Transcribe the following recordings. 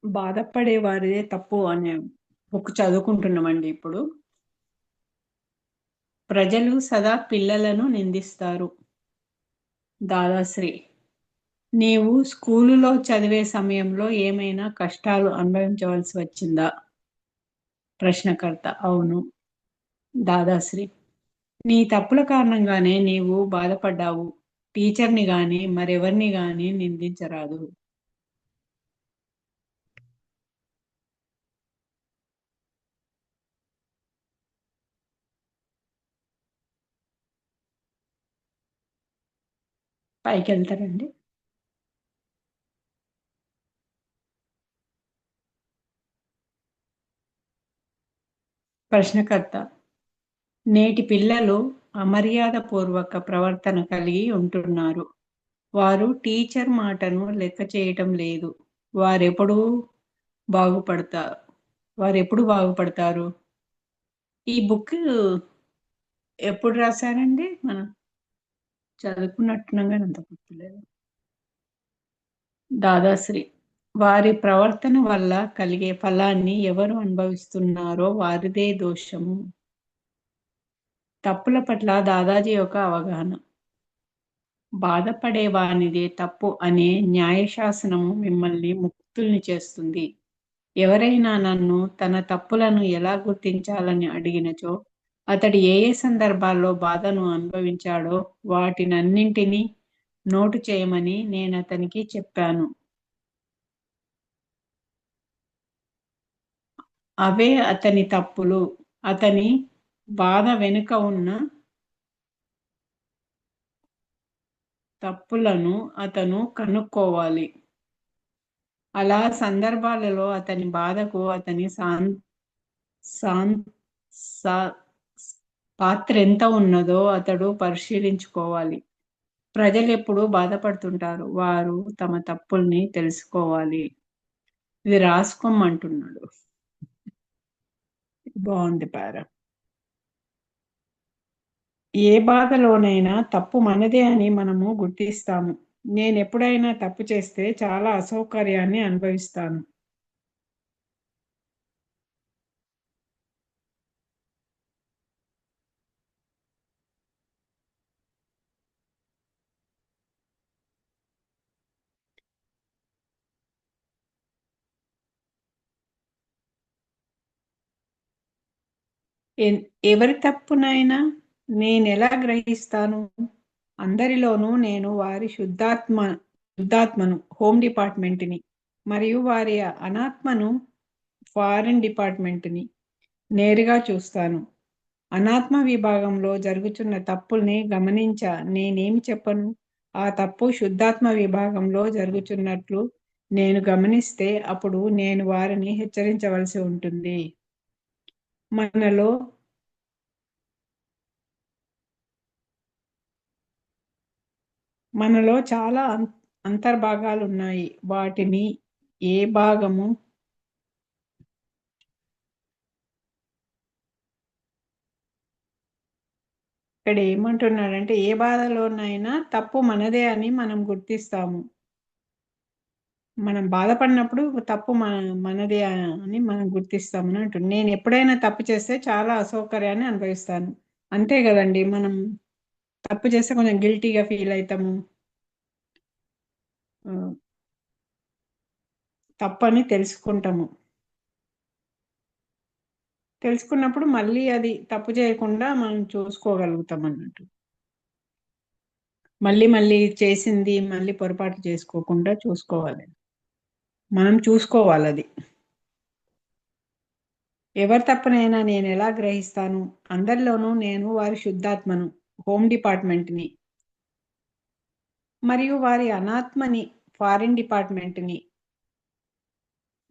బాధపడే వారిదే తప్పు అనే బుక్ చదువుకుంటున్నామండి ఇప్పుడు. ప్రజలు సదా పిల్లలను నిందిస్తారు. దాదాశ్రీ. నీవు స్కూలులో చదివే సమయంలో ఏమైనా కష్టాలు అనుభవించవలసి వచ్చిందా? ప్రశ్నకర్త. అవును. దాదాశ్రీ. నీ తప్పుల కారణంగానే నీవు బాధపడ్డావు. టీచర్ని గాని మరెవరిని గాని నిందించరాదు. పైకి వెళ్తారండి. ప్రశ్నకర్త. నేటి పిల్లలు అమర్యాదపూర్వక ప్రవర్తన కలిగి ఉంటున్నారు. వారు టీచర్ మాటను లెక్క చేయటం లేదు. వారెప్పుడు బాగుపడతారు వారెప్పుడు బాగుపడతారు? ఈ బుక్ ఎప్పుడు రాశారండి? మనం చదువుకున్నట్టున్నాం కానీ అంత గుర్తులేదు. దాదాశ్రీ. వారి ప్రవర్తన వల్ల కలిగే ఫలాన్ని ఎవరు అనుభవిస్తున్నారో వారిదే దోషము. తప్పుల పట్ల దాదాజీ యొక్క అవగాహన. బాధపడేవానిదే తప్పు అనే న్యాయశాసనము మిమ్మల్ని ముక్తుల్ని చేస్తుంది. ఎవరైనా నన్ను తన తప్పులను ఎలా గుర్తించాలని అడిగినచో, అతడు ఏ ఏ సందర్భాల్లో బాధను అనుభవించాడో వాటినన్నింటినీ నోటు చేయమని నేనతనికి చెప్పాను. అవే అతని తప్పులు. అతని బాధ వెనుక ఉన్న తప్పులను అతను కనుక్కోవాలి. అలా సందర్భాలలో అతని బాధకు అతని సాన్ సా- పాత్ర ఎంత ఉన్నదో అతడు పరిశీలించుకోవాలి. ప్రజలు ఎప్పుడు బాధపడుతుంటారు. వారు తమ తప్పుల్ని తెలుసుకోవాలి. ఇది రాసుకోమంటున్నాడు. బాగుంది పార. ఏ బాధలోనైనా తప్పు మనదే అని మనము గుర్తిస్తాము. నేను ఎప్పుడైనా తప్పు చేస్తే చాలా అసౌకర్యాన్ని అనుభవిస్తాను. ఎవరి తప్పునైనా నేనెలా గ్రహిస్తాను? అందరిలోనూ నేను వారి శుద్ధాత్మను, హోమ్ డిపార్ట్మెంట్ని, మరియు వారి అనాత్మను, ఫారిన్ డిపార్ట్మెంట్ని నేరుగా చూస్తాను. అనాత్మ విభాగంలో జరుగుతున్న తప్పుల్ని నేనేమి చెప్పను? ఆ తప్పు శుద్ధాత్మ విభాగంలో జరుగుతున్నట్లు నేను గమనిస్తే అప్పుడు నేను వారిని హెచ్చరించవలసి ఉంటుంది. మనలో మనలో చాలా అంతర్భాగాలు ఉన్నాయి. వాటిని ఏ భాగము ఇక్కడ ఏమంటున్నాడంటే ఏ బాధలోనైనా తప్పు మనదే అని మనం గుర్తిస్తాము. మనం బాధపడినప్పుడు తప్పు మనదే అని మనం గుర్తిస్తామని అంటుంది. నేను ఎప్పుడైనా తప్పు చేస్తే చాలా అసౌకర్యాన్ని అనుభవిస్తాను. అంతే కదండి. మనం తప్పు చేస్తే కొంచెం గిల్టీగా ఫీల్ అవుతాము. ఆ, తప్పని తెలుసుకుంటాము. తెలుసుకున్నప్పుడు మళ్ళీ అది తప్పు చేయకుండా మనం చూసుకోగలుగుతాం అన్నట్టు. మళ్ళీ మళ్ళీ చేసింది మళ్ళీ పొరపాటు చేసుకోకుండా చూసుకోవాలి. మనం చూసుకోవాలి అది. ఎవరి తప్పునైనా నేను ఎలా గ్రహిస్తాను? అందరిలోనూ నేను వారి శుద్ధాత్మను, హోమ్ డిపార్ట్మెంట్ని, మరియు వారి అనాత్మని, ఫారిన్ డిపార్ట్మెంట్ని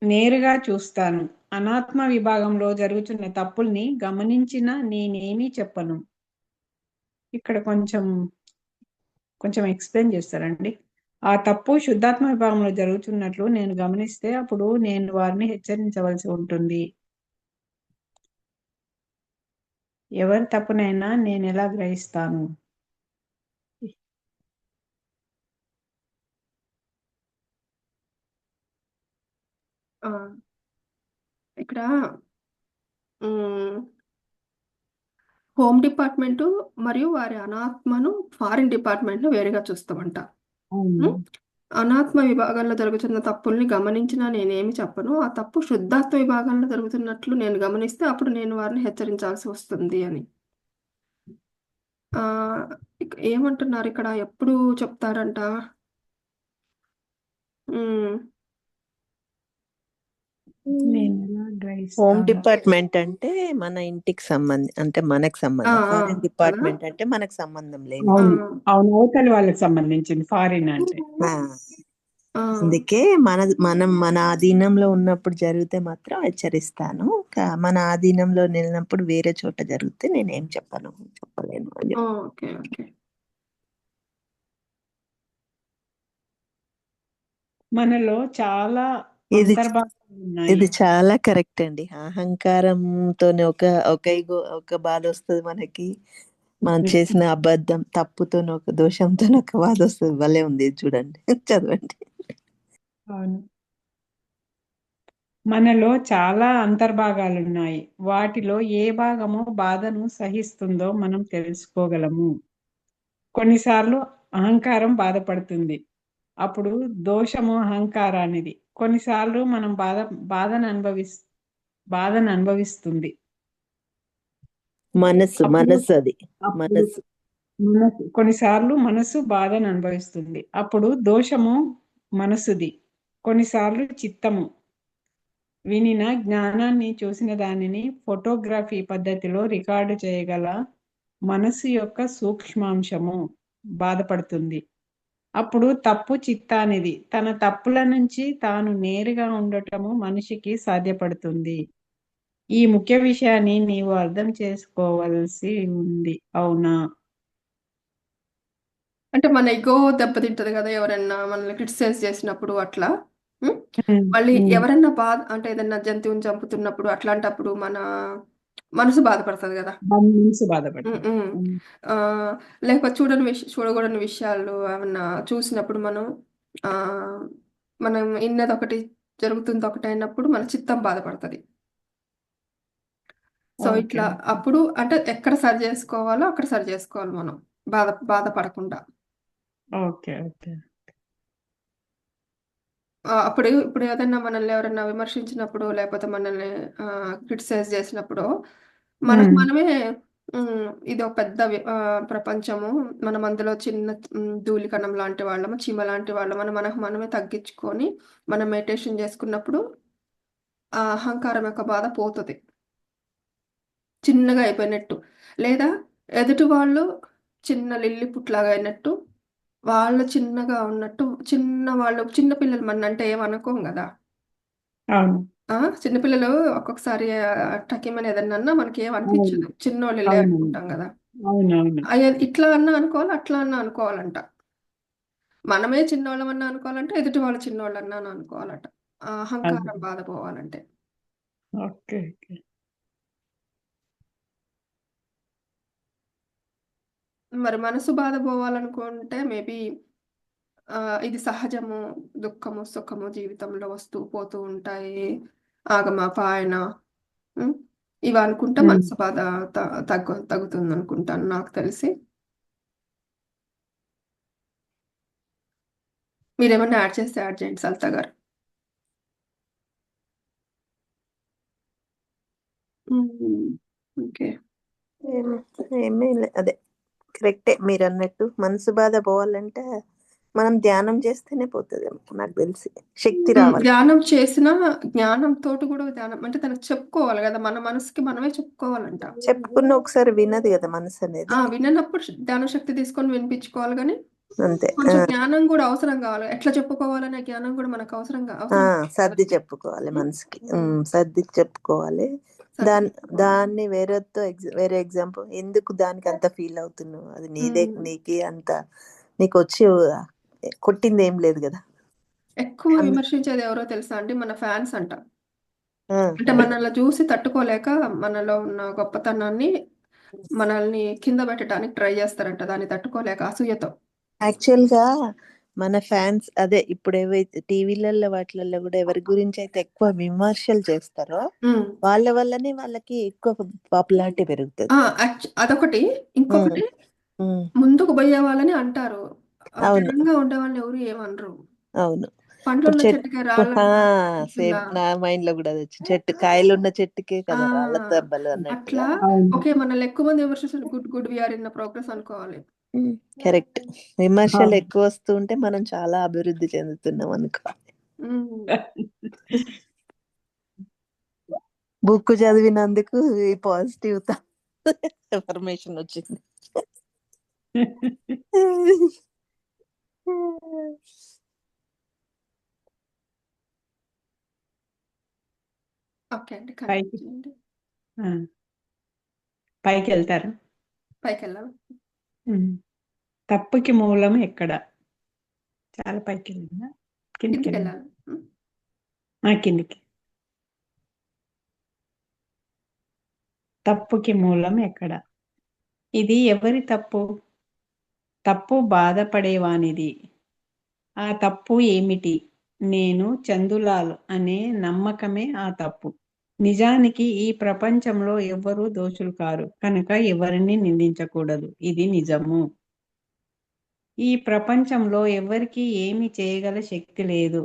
నేరుగా చూస్తాను. అనాత్మ విభాగంలో జరుగుతున్న తప్పుల్ని గమనించిన నేనేమీ చెప్పను. ఇక్కడ కొంచెం కొంచెం ఎక్స్ప్లెయిన్ చేస్తారండి. ఆ తప్పు శుద్ధాత్మ విభాగంలో జరుగుతున్నట్లు నేను గమనిస్తే అప్పుడు నేను వారిని హెచ్చరించవలసి ఉంటుంది. ఎవరి తప్పునైనా నేను ఎలా గ్రహిస్తాను? ఆ! ఇక్కడ హ్మ్. హోమ్ డిపార్ట్‌మెంటు మరియు వారి అనాత్మను ఫారిన్ డిపార్ట్‌మెంట్‌ను వేరుగా చూస్తామంట. అవును. హ్మ్. అనాత్మ విభాగంలో జరుగుతున్న తప్పుల్ని గమనించినా నేనేమి చెప్పను. ఆ తప్పు శుద్ధాత్మ విభాగంలో జరుగుతున్నట్లు నేను గమనిస్తే అప్పుడు నేను వారిని హెచ్చరించాల్సి వస్తుంది అని. ఆహ్, ఏమంటున్నారిక్కడ? ఎప్పుడు చెప్తారంట? హ్మ్. నేనెలా హోమ్ గ్రహిస్తాను? డిపార్ట్మెంట్ అంటే మన ఇంటికి అంటే మనకు ఆ! సంబంధం. ఆ! ఫారెన్ కదా! డిపార్ట్మెంట్ అంటే మనకు సంబంధం ఆ! లేనిది. అవును. అవును. అవతలి వాళ్ళకి సంబంధించింది ఫారిన్ అంటే. ఆ, ఆ! అందుకే మన ఆధీనంలో ఉన్నప్పుడు జరిగితే మాత్రం హెచ్చరిస్తాను. మన ఆధీనంలో వెళ్ళినప్పుడు వేరే చోట జరిగితే నేనేం చెప్పలేను అని చెప్తాను. ఓకే. ఓకే. మనలో చాలా ఇది అంతర్భాగాలు ఉన్నాయి. ఇది చాలా కరెక్ట్ అండి. అహంకారంతోనే ఒక బాధ వస్తుంది మనకి. మనం చేసిన అబద్ధం తప్పుతోనే ఒక దోషంతోనే ఒక బాధ వస్తుంది. భలే ఉంది ఇది చూడండి. చదవండి. అవును. మనలో చాలా అంతర్భాగాలున్నాయి. వాటిలో ఏ భాగము బాధను సహిస్తుందో మనం తెలుసుకోగలము. కొన్నిసార్లు అహంకారం బాధపడుతుంది. అప్పుడు దోషము అహంకారానిది. కొన్నిసార్లు మనం బాధను అనుభవిస్ బాధను అనుభవిస్తుంది. మనసు అప్పుడు మనసు అది అప్పుడు మనసు కొన్నిసార్లు మనసు బాధను అనుభవిస్తుంది. అప్పుడు దోషము మనసుది. కొన్నిసార్లు చిత్తము. వినిన జ్ఞానాన్ని చూసిన దానిని ఫోటోగ్రఫీ పద్ధతిలో రికార్డు చేయగల మనసు యొక్క సూక్ష్మాంశము బాధపడుతుంది. అప్పుడు తప్పు చిత్తానిది. తన తప్పుల నుంచి తాను నేరుగా ఉండటము మనిషికి సాధ్యపడుతుంది. ఈ ముఖ్య విషయాన్ని నీవు అర్థం చేసుకోవలసి ఉంది. అవునా? అంటే మన ఇగో దెబ్బతింటది గదా! ఎవరన్నా మనల్ని క్రిటిసైజ్ చేసినప్పుడు అట్లా. హ్మ్. మళ్ళీ ఉమ్. ఎవరన్నా అంటే ఏదన్నా జంతువుని చంపుతున్నప్పుడు అట్లాంటప్పుడు మన మనసు బాధపడతది గదా! మనసు హ్మ్. బాధపడుతుంది. హ్మ్. ఉమ్. లేకపోతే చూడకూడని విషయాలు ఏమన్నా చూసినప్పుడు ఆహ్, మనం ఇన్నదొకటి జరుగుతుందొకటయినప్పుడు మన చిత్తం బాధపడతది. So, okay. ఇట్లా అప్పుడు అంటే ఎక్కడ సరి జేసుకోవాలో అక్కడ సరి జేసుకోవాలి మనం. బాధపడకుండా. ఓకే. ఓకే. ఇప్పుడు ఏదన్నా మనల్ని ఎవరన్నా విమర్శించినప్పుడు, లేపోతే మనల్ని క్రిటిసైజ్ జేసినప్పుడు, మనకు ఉమ్. మనమే ఇదో పెద్ద ప్రపంచము. మనం అందులో చిన్న ధూళికణం లాంటి వాళ్ళము, చీమ లాంటి వాళ్ళమని మనకు మనమే తగ్గించుకొని, మనం మెడిటేషన్ జేసుకున్నప్పుడు, ఆ అహంకారం యొక్క బాధ పోతది. చిన్నగా అయిపోయినట్టు. లేదా ఎదుటి వాళ్ళు చిన్న లిల్లీ పుట్టులాగా అయినట్టు, వాళ్ళు చిన్నగా ఉన్నట్టు, చిన్న పిల్లలు మనంటే ఏమనుకోం గదా! అవును. ఆ! చిన్న పిల్లలు ఒక్కొక్కసారి టకీమని ఏదన్నా అన్నా మనకేం అవును. అనిపించదు. చిన్నోళ్ళులే అవునండి. అనుకుంటాం గదా! అవునవును. ఇట్లా అన్నా అనుకోవాలి, అట్లా అన్నా అనుకోవాలంట. మనమే చిన్నోళ్ళమన్నా అనుకోవాలంటే, ఎదుటి వాళ్ళు చిన్నోళ్ళన్నా అనుకోవాలట. ఆ అది. అహంకారం బాధ పోవాలంటే. ఓకే. ఓకే. మరి మనసు బాధ పోవాలనుకుంటే మేబీ ఇది సహజము. దుఃఖము, సుఖము జీవితంలో వస్తూ పోతూ ఉంటాయి. ఆగమాపాయన. హ్మ్. ఇవనుకుంటే ఉమ్. మనసు బాధ త తగ్గుతుందనుకుంటాను నాకు తెలిసి. మీరేమన్నా యాడ్ చేస్తే యాడ్ చేయండి సవిత గారు. హ్మ్. ఓకే. ఏమీ అదే కరెక్టే మీరన్నట్టు. మనసు బాధ పోవాలంటే మనం ధ్యానం చేస్తేనే పోతదేమో నాకు తెలిసి. శక్తి రావాలి. ధ్యానం చేసినా జ్ఞానంతోటి గూడా ధ్యానం అంటే తనకు చెప్పుకోవాలి గదా! మన మనసుకి మనమే చెప్పుకోవాలంట. చెప్పుకున్న ఒకసారి వినదు కదా మనసు అనేది. విననప్పుడు ధ్యాన శక్తి తీసుకొని వినిపించుకోవాలి గానీ, అంతే. కొంచెం జ్ఞానం గూడా అవసరం గావాలి. ఎట్లా చెప్పుకోవాలనే జ్ఞానం గూడా మనకు అవసరం సర్ది కదండీ. చెప్పుకోవాలి హ్మ్. మనసుకి. హ్మ్. సర్ది చెప్పుకోవాలి. సర్ది చెప్పుకోవాలి. దాన్ని వేరే ఎగ్జాంపుల్ ఎందుకు దానికి అంత ఫీల్ అవుతున్నావు? అది హ్మ్. నీకే అంత నీకొచ్చి కొట్టిందేం లేదు గదా! ఎక్కువ అందు విమర్శించేది ఎవరో తెలుసా అండి? మన ఫ్యాన్స్ అంట. ఆ! అంటే మనల్ని చూసి తట్టుకోలేక మనలో ఉన్న గొప్పతనాన్ని మనల్ని కింద పెట్టడానికి ట్రై జేస్తారంట. దాన్ని తట్టుకోలేక అసూయతో. యాక్చువల్‌గా మన ఫ్యాన్స్ అదే ఇప్పుడు ఏవైతే టీవీలలో వాటిలలో కూడా ఎవరి గురించి అయితే ఎక్కువ విమర్శలు చేస్తారో ఉమ్. వాళ్ళ వల్లనే వాళ్ళకి ఎక్కువ పాపులారిటీ పెరుగుతుంది. అదొకటి. ఇంకొకటి, ఉమ్, ముందుకు పోయే వాళ్ళని అంటారు, అవును స్థిరంగా ఉండే వాళ్ళని ఎవరు ఏమనరు. అవును. ఇప్పుడు పండ్లున్న చెట్టుకే రాళ్ళు సేమ్ అంటారు. నా మైండ్ లో కూడా అది వచ్చింది. చెట్టు కాయలు ఉన్న చెట్టుకే ఆ కదా రాళ్ళ దెబ్బలు అన్నట్టుగా. అట్లా అవును. ఓకే, మనల్ని ఎక్కువ మంది విమర్శిస్తారు, good good we're in progress అనుకోవాలి. కరెక్ట్. విమర్శలు అవును. ఎక్కువ వస్తూ ఉంటే మనం చాలా అభివృద్ధి చెందుతున్నాం అనుకో. ఉమ్. బుక్ చదివినందుకు ఈ పాజిటివ్ ఇన్ఫర్మేషన్ వచ్చింది. ఓకే అండి, పైకి కంటిన్యూ చేయండి. ఆ, పైకి వెళ్తారు. పైకి వెళ్ళాలి. తప్పుకి మూలం ఎక్కడ? చాలా పైకి వెళ్ళిందా? కిందికి కిందికి వెళ్ళిందా? వెళ్ళాలి. ఉమ్. కిందికి. తప్పుకి మూలం ఎక్కడ? ఇది ఎవరి తప్పు? తప్పు బాధపడేవానిది. ఆ తప్పు ఏమిటి? నేను చందులాల్ అనే నమ్మకమే ఆ తప్పు. నిజానికి ఈ ప్రపంచంలో ఎవ్వరూ దోషులు కారు కనుక ఎవరిని నిందించకూడదు. ఇది నిజము. ఈ ప్రపంచంలో ఎవరికి ఏమి చేయగల శక్తి లేదు.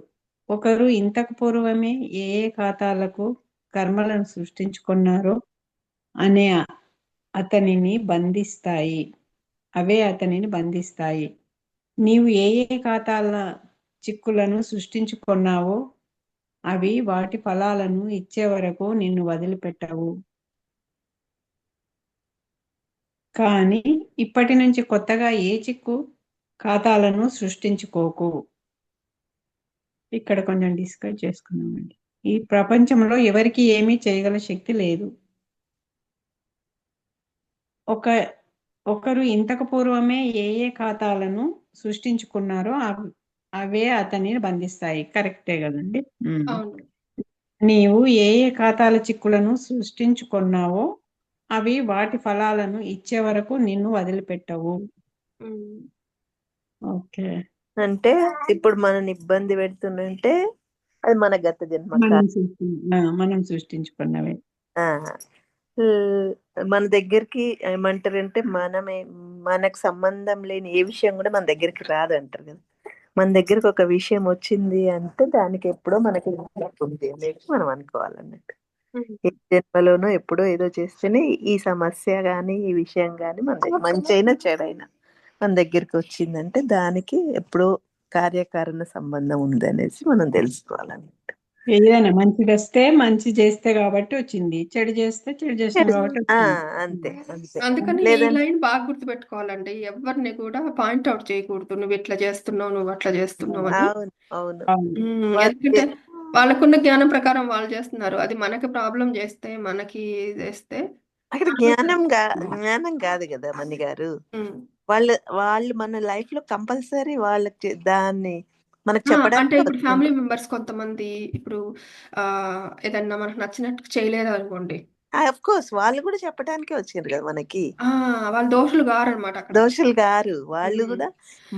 ఒకరు ఇంతకు పూర్వమే ఏ ఏ ఖాతాలకు కర్మలను సృష్టించుకున్నారో అనే అతనిని బంధిస్తాయి. అవే అతనిని బంధిస్తాయి. నీవు ఏ ఏ ఖాతాల చిక్కులను సృష్టించుకున్నావో అవి వాటి ఫలాలను ఇచ్చే వరకు నిన్ను వదిలిపెట్టవు. కానీ ఇప్పటి నుంచి కొత్తగా ఏ చిక్కు ఖాతాలను సృష్టించుకోకు. ఇక్కడ కొంచెం డిస్కస్ చేసుకున్నామండి. ఈ ప్రపంచంలో ఎవరికి ఏమీ చేయగల శక్తి లేదు. ఒకరు ఇంతకు పూర్వమే ఏ ఏ ఖాతాలను సృష్టించుకున్నారో అవే అతనిని బంధిస్తాయి. కరెక్టే కదండి. అవును. నీవు ఏ ఏ ఖాతాల చిక్కులను సృష్టించుకున్నావో అవి వాటి ఫలాలను ఇచ్చే వరకు నిన్ను వదిలిపెట్టవు. ఉమ్. ఓకే. అంటే ఇప్పుడు మనని ఇబ్బంది పెడుతుందంటే అది మన గత జన్మ మనం సృష్టించుకున్నవే. మన దగ్గరికి ఏమంటారంటే మనకు సంబంధం లేని ఏ విషయం కూడా మన దగ్గరికి రాదు అంటారు కదా. మన దగ్గరికి ఒక విషయం వచ్చింది అంటే దానికి ఎప్పుడో మనకి ఉంది అనేది మనం అనుకోవాలన్నట్టు. ఏ జన్మలోనో ఎప్పుడో ఏదో చేస్తేనే ఈ సమస్య గాని ఈ విషయం గాని మన మంచి అయినా చెడైనా మన దగ్గరికి వచ్చిందంటే దానికి ఎప్పుడో కార్యకారణ సంబంధం ఉంది అనేసి మనం తెలుసుకోవాలన్నట్టు. ఏదైనా మంచిది వస్తే మంచి చేస్తే కాబట్టి వచ్చింది, చెడు చేస్తే చెడు చేసినాం కాబట్టి వచ్చింది. అంతే అంతే. అందుకని ఈ లేదంటే లైన్ బాగా గుర్తుపెట్టుకోవాలండి. ఎవరిని కూడా పాయింట్ అవుట్ చేయకూడదు, నువ్వు ఇట్లా చేస్తున్నావు, నువ్వు అట్లా చేస్తున్నావు అని. అవును అవును. ఎందుకంటే వాళ్ళకున్న జ్ఞానం ప్రకారం వాళ్ళు చేస్తున్నారు. అది మనకి ప్రాబ్లం చేస్తే, మనకి చేస్తే అక్కడ జ్ఞానం కాదు కదా మణి గారు. వాళ్ళు వాళ్ళు మన లైఫ్ లో కంపల్సరీ వాళ్ళకి దాన్ని మనకు అంటే చెప్పడానికి ఇప్పుడు ఫ్యామిలీ మెంబర్స్ కొంతమంది ఇప్పుడు ఏదన్నా మనకు నచ్చినట్టు చేయలేదు అనుకోండి, ఆఫ్ కోర్స్ వాళ్ళు కూడా చెప్పడానికే వచ్చారు కదా మనకి. వాళ్ళు దోషులు గారనమాట అక్కడ. దోషులు గారు వాళ్ళు కూడా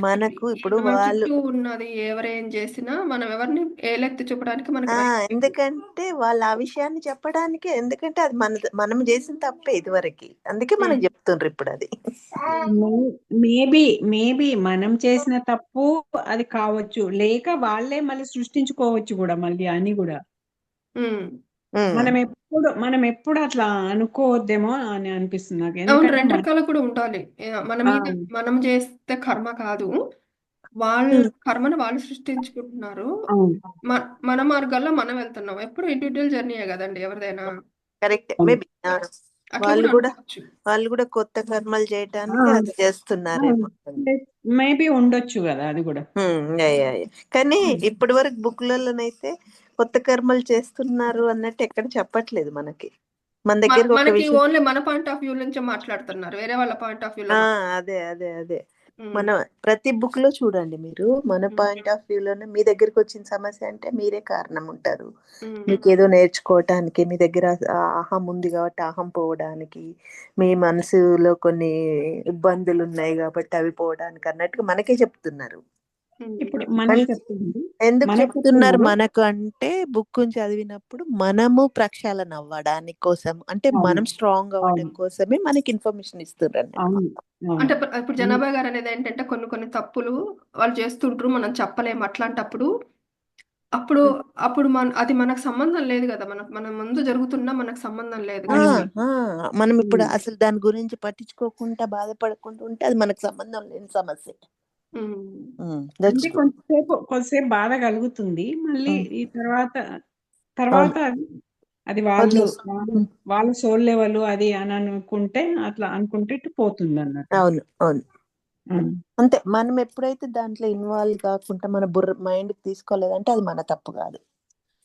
మనకు. ఇప్పుడు మన వాళ్ళు చుట్టూ ఉన్నది ఎవరేం చేసినా మనం ఎవరిని ఏలెత్తి చూపడానికి మనకి right లేదు. ఎందుకంటే వాళ్ళు ఆ విషయాన్ని చెప్పడానికే, ఎందుకంటే అది మనం చేసిన తప్పే ఇదివరకు, అందుకే మనకు చెప్తుండ్రు ఇప్పుడు అది. మేబీ మనం చేసిన తప్పు అది కావచ్చు, లేక వాళ్ళే మళ్ళీ సృష్టించుకోవచ్చు కూడా మళ్ళీ అని కూడా. మనం ఎప్పుడు అట్లా అనుకోవద్దేమో అని అనిపిస్తుంది నాకు. అవును, ఎందుకంటే రెండు రకాలు కూడా ఉండాలి. మన మీద మనం చేస్తే కర్మ కాదు, వాళ్ళ కర్మను వాళ్ళు సృష్టించుకుంటున్నారు, మన మార్గాల్లో మనం వెళ్తున్నాం. ఎప్పుడు ఇండివిజువల్ జర్నీయే కదండి ఎవరిదైనా. కరెక్ట్. మేబీ అట్లా కూడా అనుకోవచ్చు. వాళ్ళు కూడా కొత్త కర్మలు చేయటానికి అది చేస్తున్నారేమో. మేబీ ఉండొచ్చు కదా అది కూడా. కానీ ఇప్పటి వరకు బుక్లలోనైతే కొత్త కర్మలు చేస్తున్నారు అన్నట్టు ఎక్కడ చెప్పట్లేదు మనకి. మన దగ్గర మనకి ఓన్లీ మన పాయింట్ ఆఫ్ వ్యూ నుంచి మాట్లాడుతున్నారు, వేరే వాళ్ళ పాయింట్ ఆఫ్ వ్యూ లో. అదే అదే అదే. మన ప్రతి బుక్ లో చూడండి మీరు, మన పాయింట్ ఆఫ్ వ్యూ లోనే మీ దగ్గరికి వచ్చిన సమస్య అంటే మీరే కారణం ఉంటారు. మీకు ఏదో నేర్చుకోవటానికి మీ దగ్గర అహం ఉంది కాబట్టి అహం పోవడానికి, మీ మనసులో కొన్ని ఇబ్బందులు ఉన్నాయి కాబట్టి అవి పోవడానికి అన్నట్టుగా మనకే చెప్తున్నారు. ఇప్పుడు ఉమ్. మనకు అంటే చెప్తుంది ఎందుకు మనకు చెప్తున్నారు చెప్తున్నారు. మనకు అంటే బుక్ చదివినప్పుడు మనము ప్రక్షాళన అవ్వడానికి కోసం, అంటే అవును, మనం స్ట్రాంగ్ అవ్వడం అవును, కోసమే మనకి ఇన్ఫర్మేషన్ ఇస్తున్నారు అన్నట్టు. అవును, అవును. అంటే ఇప్పుడు జనాభా గారు అనేది ఏంటంటే కొన్ని కొన్ని తప్పులు వాళ్ళు చేస్తుంటారు, మనం చెప్పలేము. అట్లాంటప్పుడు అప్పుడు అప్పుడు అది మనకు సంబంధం లేదు కదా, మనకు మన ముందు జరుగుతున్నా మనకు సంబంధం లేదు ఆ, కదా. ఆ, మనం ఇప్పుడు ఉమ్. అసలు దాని గురించి పట్టించుకోకుండా బాధపడకుండా ఉంటే అది మనకు సంబంధం లేని సమస్య. దట్స్ అంటే ట్రూ. కొంతసేపు బాధ కలుగుతుంది, మళ్ళీ ఈ తర్వాత అవును, అది వాళ్ళు వదిలేస్తాం. వాళ్ళు వాళ్ళ సోల్ లెవెల్ అది అని అనుకుంటే, అట్లా అనుకుంటే ఇటు పోతుంది అన్నట్టు. అవును, అవును, ఉమ్. అంతే. మనం ఎప్పుడైతే దాంట్లో ఇన్వాల్వ్ కాకుండా మన మైండ్ తీసుకోలేదంటే అది మన తప్పు కాదు,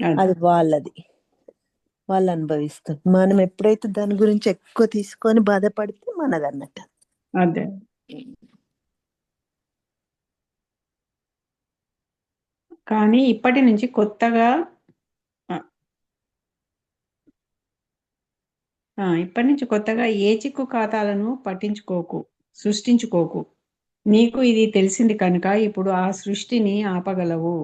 అది అది వాళ్ళది, వాళ్ళు అనుభవిస్తారు. మనం ఎప్పుడైతే దాని గురించి ఎక్కువ తీసుకొని బాధపడితే మనది అన్నట్టు. అదే. కానీ ఇప్పటి నుంచి కొత్తగా ఏ చిక్కు ఖాతాలను సృష్టించుకోకు. నీకు ఇది తెలిసింది కనుక ఇప్పుడు ఆ సృష్టిని ఆపగలవు.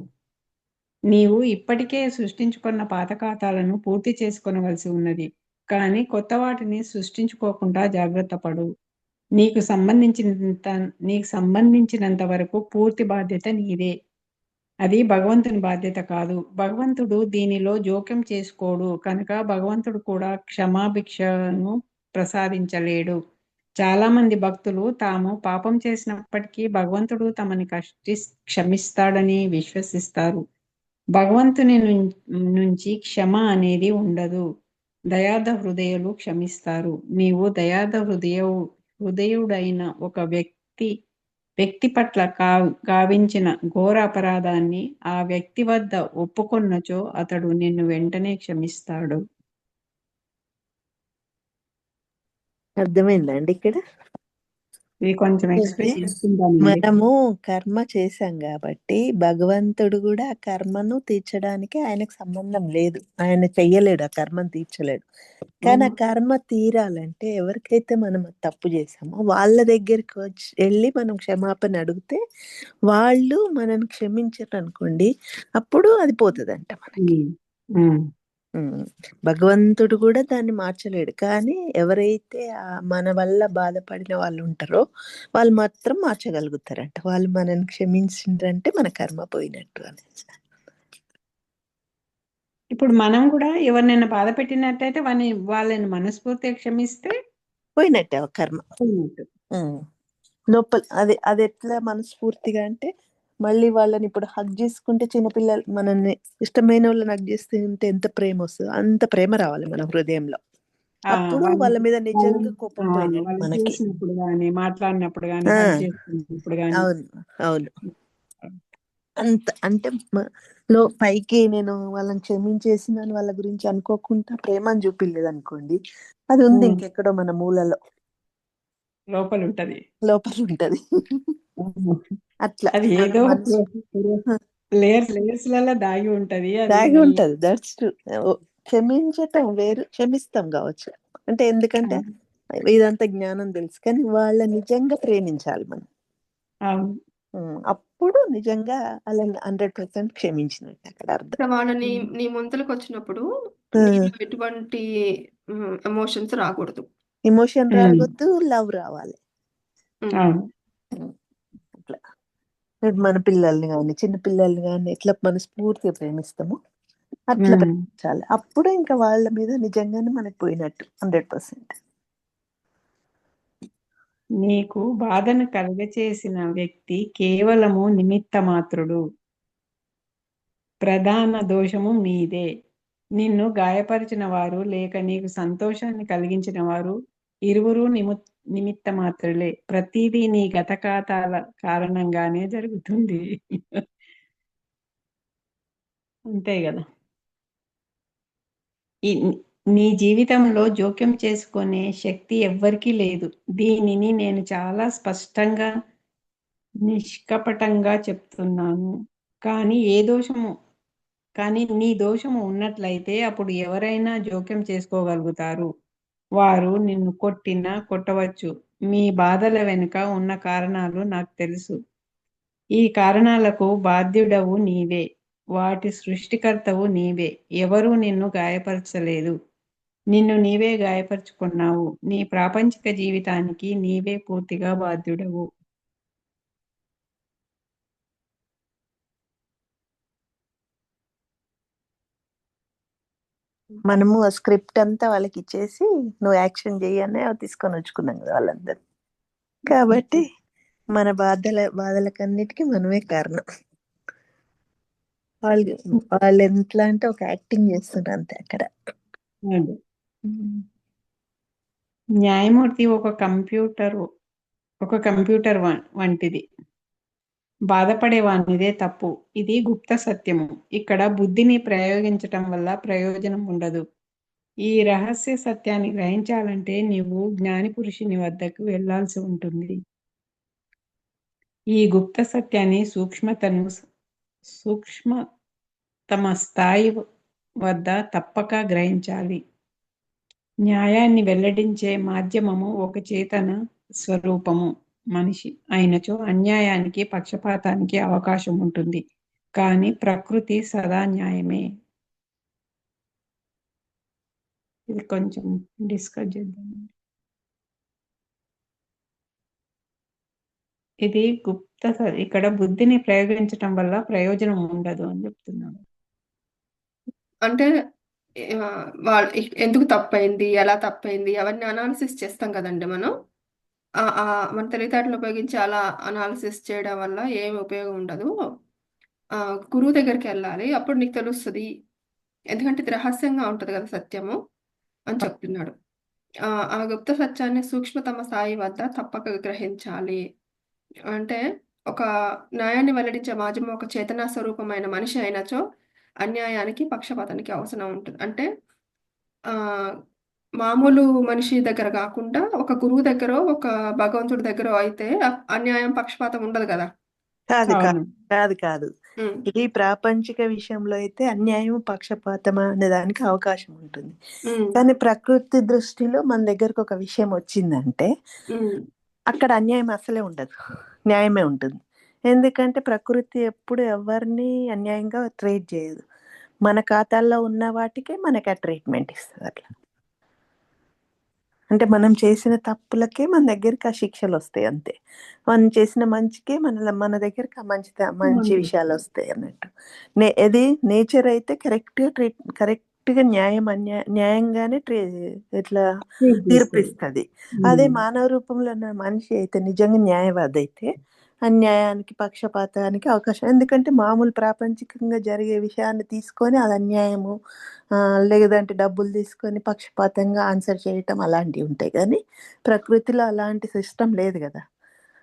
నీవు ఇప్పటికే సృష్టించుకున్న పాత ఖాతాలను పూర్తి చేసుకొనవలసి ఉన్నది, కానీ కొత్త వాటిని సృష్టించుకోకుండా జాగ్రత్త పడు. నీకు సంబంధించినంత వరకు పూర్తి బాధ్యత నీదే. అది భగవంతుని బాధ్యత కాదు. భగవంతుడు దీనిలో జోక్యం చేసుకోడు కనుక భగవంతుడు కూడా క్షమాభిక్షను ప్రసాదించలేడు. చాలా మంది భక్తులు తాము పాపం చేసినప్పటికీ భగవంతుడు తమని క్షమిస్తాడని విశ్వసిస్తారు. భగవంతుని నుంచి క్షమ అనేది ఉండదు. దయార్థ హృదయులు క్షమిస్తారు. నీవు దయార్థ హృదయుడైన ఒక వ్యక్తి పట్ల గావించిన ఘోర అపరాధాన్ని ఆ వ్యక్తి వద్ద ఒప్పుకొన్నచో అతడు నిన్ను వెంటనే క్షమిస్తాడు. అర్థమైందా అండి ఇక్కడ? ఇది కొంచెం అంటే ఎక్స్ప్లెయిన్ చేసుకుంటానండి. మనము కర్మ చేశాం కాబట్టి భగవంతుడు కూడా ఆ కర్మను తీర్చడానికి ఆయనకు సంబంధం లేదు, ఆయన చెయ్యలేడు, ఆ కర్మను తీర్చలేడు. కానీ ఆ కర్మ తీరాలంటే ఎవరికైతే మనం తప్పు చేసామో వాళ్ళ దగ్గరికి వెళ్ళి మనం క్షమాపణ అడిగితే వాళ్ళు మనల్ని క్షమించారు అనుకోండి, అప్పుడు అది పోతుందంట మనకి. భగవంతుడు కూడా దాన్ని మార్చలేడు, కానీ ఎవరైతే మన వల్ల బాధపడిన వాళ్ళు ఉంటారో వాళ్ళు మాత్రం మార్చగలుగుతారంట. వాళ్ళు మనల్ని క్షమించిండ్రంటే మన కర్మ పోయినట్టు అనేసి. ఇప్పుడు మనం కూడా ఎవరినైనా బాధ పెట్టినట్టయితే వాళ్ళని మనస్ఫూర్తిగా క్షమిస్తే పోయినట్టే ఆ కర్మ. పోయినట్టు. లోపల అది ఎట్లా మనస్ఫూర్తిగా అంటే, మళ్ళీ వాళ్ళని ఇప్పుడు హగ్ చేసుకుంటే, చిన్నపిల్లలు మనల్ని ఇష్టమైన వాళ్ళని హగ్ చేస్తుంటే ఎంత ప్రేమ వస్తుందో అంత ప్రేమ రావాలి మన హృదయంలో. అప్పుడు వాళ్ళ మీద నిజంగా కోపం పోయినట్టు వాళ్ళు మనకి. చూసినప్పుడు గానీ, మాట్లాడినప్పుడు గానీ, ఆ, హగ్ చేసుకున్నప్పుడు గానీ. అవును, అవును. అంత అంటే పైకి నేను వాళ్ళని క్షమించేసినాను వాళ్ళ గురించి అనుకోకుండా ప్రేమను చూపిలేదు అనుకోండి, అది ఉంది ఇంకెక్కడో మన మూలలో లోపల ఉంటది. అట్లా అది ఏదో మనసు లేయర్స్ లలో దాగి ఉంటది. అది దాగి ఉంటది. That's true. క్షమించటం వేరు, క్షమిస్తాం కావచ్చు. అంటే ఎందుకంటే ఇదంతా జ్ఞానం తెలుసు, కానీ వాళ్ళ నిజంగా ప్రేమించాలి మనం. అప్పుడు నిజంగా అలా 100% క్షమించినట్టు అక్కడ అర్థం. వాళ్ళు నీ ముంతలకు వచ్చినప్పుడు నీలో ఎటువంటి ఎమోషన్స్ రాకూడదు. ఎమోషన్ రావద్దు, లవ్ రావాలి. అట్లా మన పిల్లల్ని కానీ చిన్న పిల్లల్ని కానీ ఎట్లా మనస్ఫూర్తిగా ప్రేమిస్తామో అట్లా ప్రేమించాలి. అప్పుడు ఇంకా వాళ్ళ మీద నిజంగానే మనకు పోయినట్టు 100%. నీకు బాధను కలుగచేసిన వ్యక్తి కేవలము నిమిత్త మాత్రుడు. ప్రధాన దోషము మీదే. నిన్ను గాయపరిచిన వారు లేక నీకు సంతోషాన్ని కలిగించిన వారు ఇరువురు నిమిత్త మాత్రులే. ప్రతిదీ నీ గత ఖాతాల కారణంగానే జరుగుతుంది. అంతే కదా. నీ జీవితంలో జోక్యం చేసుకునే శక్తి ఎవ్వరికీ లేదు. దీనిని నేను చాలా స్పష్టంగా నిష్కపటంగా చెప్తున్నాను. కానీ నీ దోషము ఉన్నట్లయితే అప్పుడు ఎవరైనా జోక్యం చేసుకోగలుగుతారు. వారు నిన్ను కొట్టవచ్చు. మీ బాధల వెనుక ఉన్న కారణాలు నాకు తెలుసు. ఈ కారణాలకు బాధ్యుడవు నీవే, వాటి సృష్టికర్తవు నీవే. ఎవరూ నిన్ను గాయపరచలేదు, నిన్ను నీవే గాయపరుచుకున్నావు. నీ ప్రాపంచిక జీవితానికి నీవే పూర్తిగా బాధ్యుడవు. మనము ఆ స్క్రిప్ట్ అంతా వాళ్ళకి ఇచ్చేసి నువ్వు యాక్షన్ చెయ్యనే తీసుకొని వచ్చుకున్నాం కదా వాళ్ళందరూ. కాబట్టి మన బాధలకన్నిటికీ మనమే కారణం. వాళ్ళు వాళ్ళు ఎట్లా అంటే ఒక యాక్టింగ్ చేస్తున్నారు అంతే అక్కడ. అదే. న్యాయమూర్తి ఒక కంప్యూటర్ వంటిది. బాధపడేవానిదే తప్పు. ఇది గుప్త సత్యము. ఇక్కడ బుద్ధిని ప్రయోగించటం వల్ల ప్రయోజనం ఉండదు. ఈ రహస్య సత్యాన్ని గ్రహించాలంటే నీవు జ్ఞాని పురుషుని వద్దకు వెళ్ళాల్సి ఉంటుంది. ఈ గుప్త సత్యాన్ని సూక్ష్మతమ స్థాయి వద్ద తప్పక గ్రహించాలి. న్యాయాన్ని వెల్లడించే మాధ్యమము ఒక చేతన స్వరూపము మనిషి అయినచో అన్యాయానికి, పక్షపాతానికి అవకాశం ఉంటుంది. కానీ ప్రకృతి సదా న్యాయమే. ఇది కొంచెం డిస్కస్ చేద్దాం. ఇది ఇక్కడ బుద్ధిని ప్రయోగించటం వల్ల ప్రయోజనం ఉండదు అని చెప్తున్నాను. అంటే వాళ్ళు ఎందుకు తప్పైంది, ఎలా తప్పైంది అవన్నీ అనాలిసిస్ చేస్తాం కదండి మనం. మన తెలివితేటలు ఉపయోగించి అలా అనాలిసిస్ చేయడం వల్ల ఏమి ఉపయోగం ఉండదు. గురువు దగ్గరికి వెళ్ళాలి, అప్పుడు నీకు తెలుస్తుంది. ఎందుకంటే ఇది రహస్యంగా ఉంటుంది కదా సత్యము అని చెప్తున్నాడు. ఆ గుప్త సత్యాన్ని సూక్ష్మతమ స్థాయి వద్ద తప్పక గ్రహించాలి. అంటే ఒక న్యాయాన్ని వెల్లడించే మాధ్యమం ఒక చేతనా స్వరూపమైన మనిషి అయినచో అన్యాయానికి, పక్షపాతానికి అవసరం ఉంటుంది. అంటే ఆ మామూలు మనిషి దగ్గర కాకుండా ఒక గురువు దగ్గర, ఒక భగవంతుడి దగ్గర అయితే అన్యాయం, పక్షపాతం ఉండదు కదా. కాదు కాదు అవును. కాదు కాదు ఈ ప్రాపంచిక విషయంలో అయితే అన్యాయం, పక్షపాతం అనే దానికి అవకాశం ఉంటుంది. కానీ ప్రకృతి దృష్టిలో మన దగ్గరకు ఒక విషయం వచ్చిందంటే అక్కడ అన్యాయం అసలే ఉండదు, న్యాయమే ఉంటుంది. ఎందుకంటే ప్రకృతి ఎప్పుడు ఎవరిని అన్యాయంగా ట్రీట్ చేయదు. మన ఖాతాల్లో ఉన్న వాటికే మనకి ఆ ట్రీట్మెంట్ ఇస్తుంది. అట్లా అంటే మనం చేసిన తప్పులకే మన దగ్గరికి ఆ శిక్షలు వస్తాయి అంతే. మనం చేసిన మంచికే మన దగ్గరికి ఆ మంచి విషయాలు వస్తాయి అన్నట్టు. ఇది నేచర్ అయితే కరెక్ట్గా న్యాయంగానే ఇట్లా తీర్పిస్తుంది. అదే మానవ రూపంలో ఉన్న మనిషి అయితే నిజంగా న్యాయవాది అయితే అన్యాయానికి, పక్షపాతానికి అవకాశం. ఎందుకంటే మామూలు ప్రాపంచికంగా జరిగే విషయాన్ని తీసుకొని అది అన్యాయము, లేదంటే డబ్బులు తీసుకొని పక్షపాతంగా ఆన్సర్ చేయటం అలాంటివి ఉంటాయి. కానీ ప్రకృతిలో అలాంటి సిస్టమ్ లేదు కదా.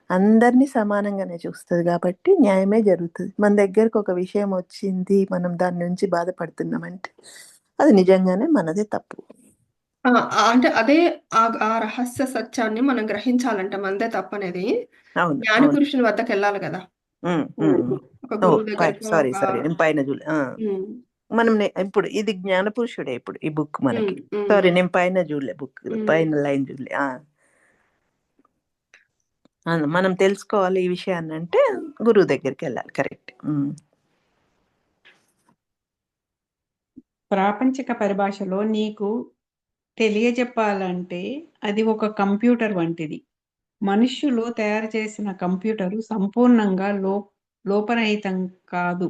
అందరినీ సమానంగానే చూస్తుంది కాబట్టి న్యాయమే జరుగుతుంది. మన దగ్గరకు ఒక విషయం వచ్చింది, మనం దాని నుంచి బాధపడుతున్నామంటే అది నిజంగానే మనదే తప్పు. అంటే అదే ఆ రహస్య సత్యాన్ని మనం గ్రహించాలంటే మనదే తప్పనేది అవును, జ్ఞాని పురుషుని వద్దకు వెళ్ళాలి కదా. ఒక గురువు దగ్గరికి సారీ నేను పైన మనం ఇప్పుడు ఇది జ్ఞానపురుషుడే. ఇప్పుడు ఈ బుక్ మనకి సారీ నేను పైన చూడలే, బుక్ పైన లైన్ చూడలే. మనం తెలుసుకోవాలి ఈ విషయాన్ని అంటే గురువు దగ్గరికి వెళ్ళాలి. కరెక్ట్. ప్రాపంచిక పరిభాషలో నీకు తెలియజెప్పాలంటే అది ఒక కంప్యూటర్ వంటిది. మనుష్యులు తయారు చేసిన కంప్యూటరు సంపూర్ణంగా లోపరహితం కాదు.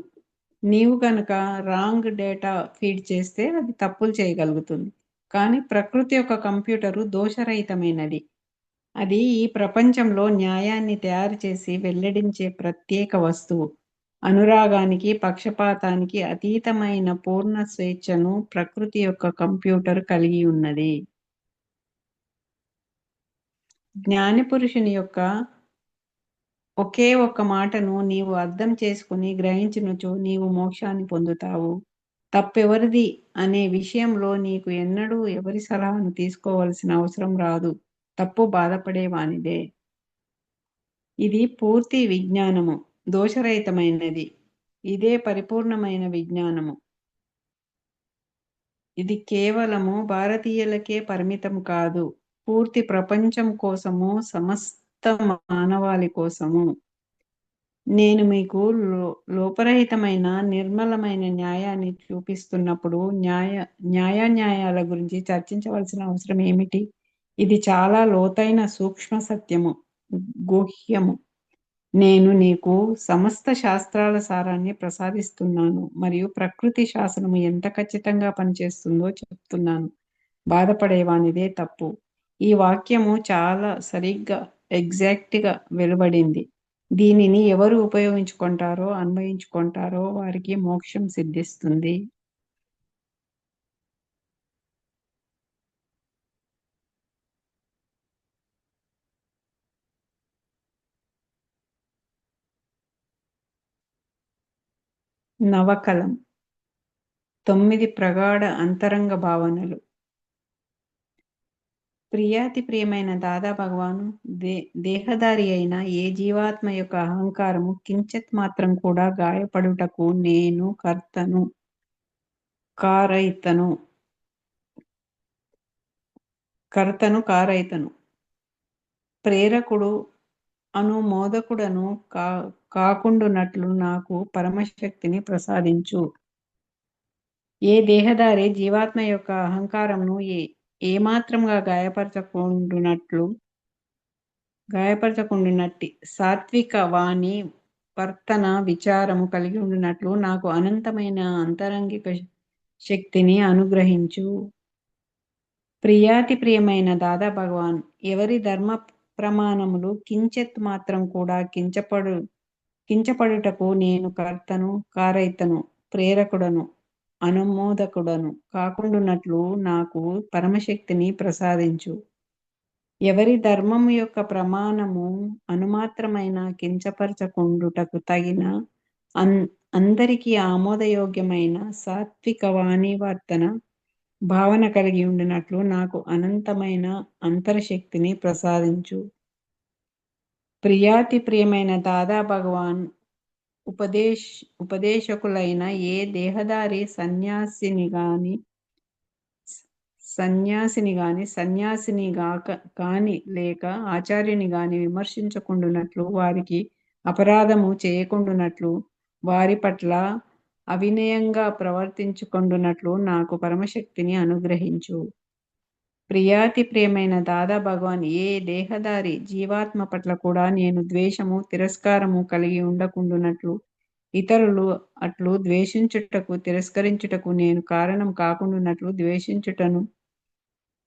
నీవు కనుక రాంగ్ డేటా ఫీడ్ చేస్తే అది తప్పులు చేయగలుగుతుంది. కానీ ప్రకృతి యొక్క కంప్యూటరు దోషరహితమైనది. అది ఈ ప్రపంచంలో న్యాయాన్ని తయారు చేసి వెల్లడించే ప్రత్యేక వస్తువు. అనురాగానికి, పక్షపాతానికి అతీతమైన పూర్ణ స్వేచ్ఛను ప్రకృతి యొక్క కంప్యూటర్ కలిగి ఉన్నది. జ్ఞాని పురుషుని యొక్క ఒకే ఒక్క మాటను నీవు అర్థం చేసుకుని గ్రహించినచో నీవు మోక్షాన్ని పొందుతావు. తప్పెవరిది అనే విషయంలో నీకు ఎన్నడూ ఎవరి సలహాను తీసుకోవలసిన అవసరం రాదు. తప్పు బాధపడేవానిదే. ఇది పూర్తి విజ్ఞానము, దోషరహితమైనది. ఇదే పరిపూర్ణమైన విజ్ఞానము. ఇది కేవలము భారతీయులకే పరిమితం కాదు, పూర్తి ప్రపంచం కోసము, సమస్త మానవాళి కోసము. నేను మీకు లోపరహితమైన నిర్మలమైన న్యాయాన్ని చూపిస్తున్నప్పుడు న్యాయాల గురించి చర్చించవలసిన అవసరం ఏమిటి? ఇది చాలా లోతైన సూక్ష్మ సత్యము, గుహ్యము. నేను నీకు సమస్త శాస్త్రాల సారాన్ని ప్రసాదిస్తున్నాను మరియు ప్రకృతి శాసనము ఎంత ఖచ్చితంగా పనిచేస్తుందో చెప్తున్నాను. బాధపడేవానిదే తప్పు. ఈ వాక్యము చాలా సరిగ్గా ఎగ్జాక్ట్గా వెలువడింది. దీనిని ఎవరు ఉపయోగించుకుంటారో అన్వయించుకుంటారో వారికి మోక్షం సిద్ధిస్తుంది. నవకలం 9 ప్రగాఢ అంతరంగ భావనలు. ప్రియాతి ప్రియమైన దాదా భగవాను, దేహదారి అయిన ఏ జీవాత్మ యొక్క అహంకారము కించిత్ మాత్రం కూడా గాయపడుటకు నేను కర్తను, కారైతను, ప్రేరకుడు అను మోదకుడను కాకుండునట్లు నాకు పరమశక్తిని ప్రసాదించు. ఏ దేహదారి జీవాత్మ యొక్క అహంకారమును ఏమాత్రంగా గాయపరచకుండినట్టి సాత్విక వాణి వర్తన విచారము కలిగి ఉండినట్లు నాకు అనంతమైన అంతరంగిక శక్తిని అనుగ్రహించు. ప్రియాతి ప్రియమైన దాదా భగవాన్, ఎవరి ధర్మ ప్రమాణములు కించెత్ మాత్రం కూడా కించపడుటకు నేను కర్తను, కారైతను, ప్రేరకుడను, అనుమోదకుడను కాకుండునట్లు నాకు పరమశక్తిని ప్రసాదించు. ఎవరి ధర్మము యొక్క ప్రమాణము అనుమాత్రమైన కించపరచకుండుటకు తగిన అందరికీ ఆమోదయోగ్యమైన సాత్విక వాణివర్తన భావన కలిగి ఉండినట్లు నాకు అనంతమైన అంతరశక్తిని ప్రసాదించు. ప్రియాతి ప్రియమైన దాదా భగవాన్, ఉపదేశకులైన ఏ దేహదారి సన్యాసిని గాని లేక ఆచార్యుని గాని విమర్శించకుండునట్లు, వారికి అపరాధము చేయకుండునట్లు, వారి పట్ల అవినయంగా ప్రవర్తించుకుండునట్లు నాకు పరమశక్తిని అనుగ్రహించు. ప్రియాతి ప్రియమైన దాదా భగవాన్, ఏ దేహదారి జీవాత్మ పట్ల కూడా నేను ద్వేషము, తిరస్కారము కలిగి ఉండకుండునట్లు, ఇతరులు అట్లు ద్వేషించుటకు, తిరస్కరించుటకు నేను కారణం కాకుండునట్లు,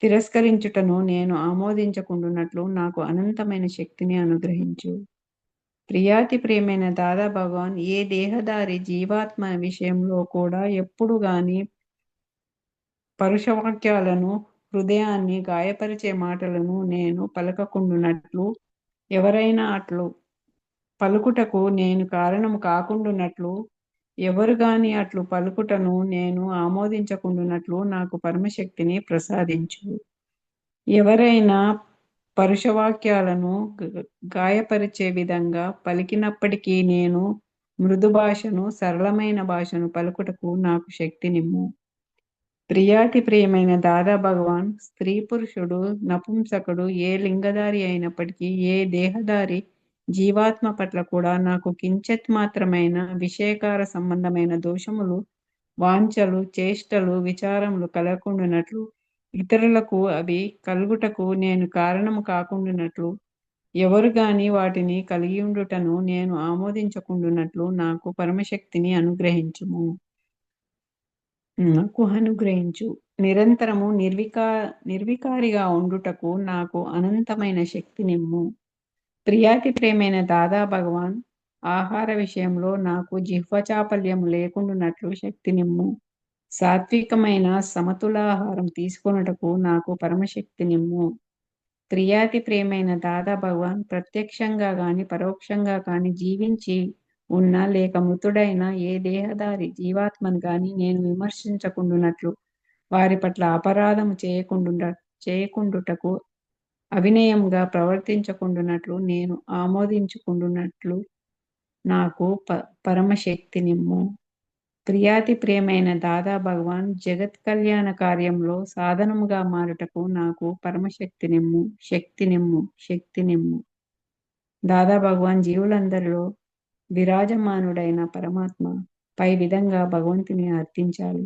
తిరస్కరించుటను నేను ఆమోదించకుండునట్లు నాకు అనంతమైన శక్తిని అనుగ్రహించు. ప్రియాతి ప్రియమైన దాదా భగవాన్, ఏ దేహదారి జీవాత్మ విషయంలో కూడా ఎప్పుడు గాని పరుషవాక్యాలను, హృదయాన్ని గాయపరిచే మాటలను నేను పలకకుండునట్లు, ఎవరైనా అట్లు పలుకుటకు నేను కారణము కాకుండునట్లు, ఎవరు గాని అట్లు పలుకుటను నేను ఆమోదించకుండునట్లు నాకు పరమశక్తిని ప్రసాదించు. ఎవరైనా పరుషవాక్యాలను గాయపరిచే విధంగా పలికినప్పటికీ నేను మృదు భాషను, సరళమైన భాషను పలుకుటకు నాకు శక్తినిమ్ము. ప్రియాతి ప్రియమైన దాదా భగవాన్, స్త్రీ పురుషుడు, నపుంసకుడు, ఏ లింగధారి అయినప్పటికీ ఏ దేహదారి జీవాత్మ పట్ల కూడా నాకు కించిత్ మాత్రమైన విషయకార సంబంధమైన దోషములు, వాంఛలు, చేష్టలు, విచారములు కలగకుండునట్లు, ఇతరులకు అవి కలుగుటకు నేను కారణము కాకుండునట్లు, ఎవరు గాని వాటిని కలిగియుండుటను నేను ఆమోదించకుండునట్లు నాకు అనుగ్రహించు. నిరంతరము నిర్వికారిగా ఉండుటకు నాకు అనంతమైన శక్తినిమ్ము. ప్రియాతి ప్రేమైన దాదా భగవాన్, ఆహార విషయంలో నాకు జిహ్వచాపల్యము లేకుండునట్లు శక్తినిమ్ము. సాత్వికమైన సమతులాహారం తీసుకొనుటకు నాకు పరమశక్తినిమ్ము. ప్రియాతి ప్రియమైన దాదా భగవాన్, ప్రత్యక్షంగా గాని పరోక్షంగా కాని జీవించి ఉన్న లేక మృతుడైన ఏ దేహదారి జీవాత్మను గాని నేను విమర్శించకుండునట్లు, వారి పట్ల అపరాధము చేయకుండుటకు, అవినయంగా ప్రవర్తించకుండునట్లు, నేను ఆమోదించుకుండునట్లు నాకు పరమశక్తినిమ్ము. ప్రియాతి ప్రియమైన దాదా భగవాన్, జగత్ కళ్యాణ కార్యంలో సాధనముగా మారుటకు నాకు శక్తినిమ్ము. దాదా భగవాన్, జీవులందరిలో విరాజమానుడైన పరమాత్మ పై విధంగా భగవంతుని అర్థించాలి.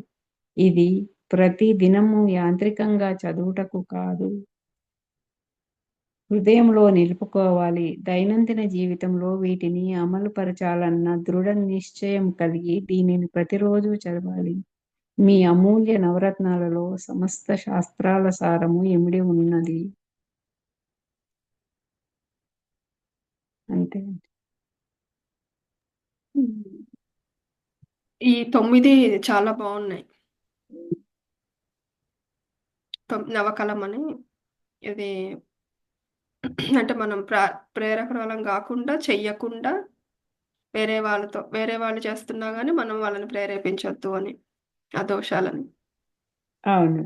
ఇది ప్రతి దినము యాంత్రికంగా చదువుటకు కాదు, హృదయంలో నిలుపుకోవాలి. దైనందిన జీవితంలో వీటిని అమలుపరచాలన్న దృఢ నిశ్చయం కలిగి దీనిని ప్రతిరోజు చదవాలి. మీ అమూల్య నవరత్నాలలో సమస్త శాస్త్రాల సారము ఇమిడి ఉన్నది. అంతే. ఈ 9 చాలా బాగున్నాయి. నవకలం అని ఇది అంటే మనం ప్రేరకులం కాకుండా చెయ్యకుండా వేరే వాళ్ళు చేస్తున్నా కానీ మనం వాళ్ళని ప్రేరేపించొద్దు అని, ఆ దోషాలని. అవును.